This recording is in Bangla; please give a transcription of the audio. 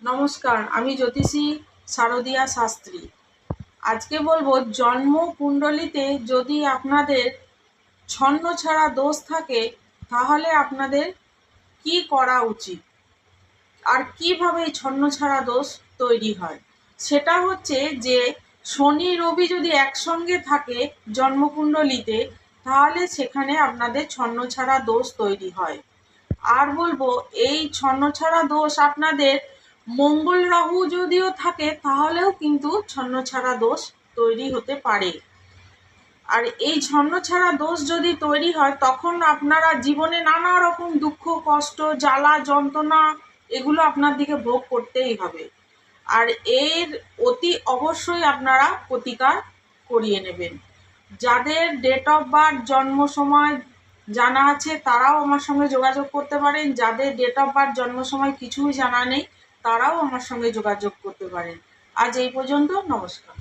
নমস্কার, আমি জ্যোতিষী শারদিয়া শাস্ত্রী। আজকে বলবো জন্ম কুণ্ডলিতে যদি আপনাদের ছন্নছাড়া দোষ থাকে তাহলে আপনাদের কি করা উচিত আর কিভাবে এই ছন্নছাড়া দোষ তৈরি হয়। সেটা হচ্ছে যে শনি রবি যদি একসঙ্গে থাকে জন্মকুণ্ডলিতে তাহলে সেখানে আপনাদের ছন্নছাড়া দোষ তৈরি হয়। আর বলবো এই ছন্নছাড়া দোষ আপনাদের মঙ্গল রাহু যদিও থাকে তাহলেও কিন্তু ছন্নছাড়া দোষ তৈরি হতে পারে। আর এই ছন্নছাড়া দোষ যদি তৈরি হয় তখন আপনারা জীবনে নানা রকম দুঃখ কষ্ট জ্বালা যন্ত্রণা এগুলো আপনার দিকে ভোগ করতেই হবে। আর এর অতি অবশ্যই আপনারা প্রতিকার করিয়ে নেবেন। যাদের ডেট অফ বার্থ জন্ম সময় জানা আছে তারাও আমার সঙ্গে যোগাযোগ করতে পারেন, যাদের ডেট অফ বার্থ জন্ম সময় কিছুই জানা নেই তারাও আমার সঙ্গে যোগাযোগ করতে পারেন। আজ এই পর্যন্ত, নমস্কার।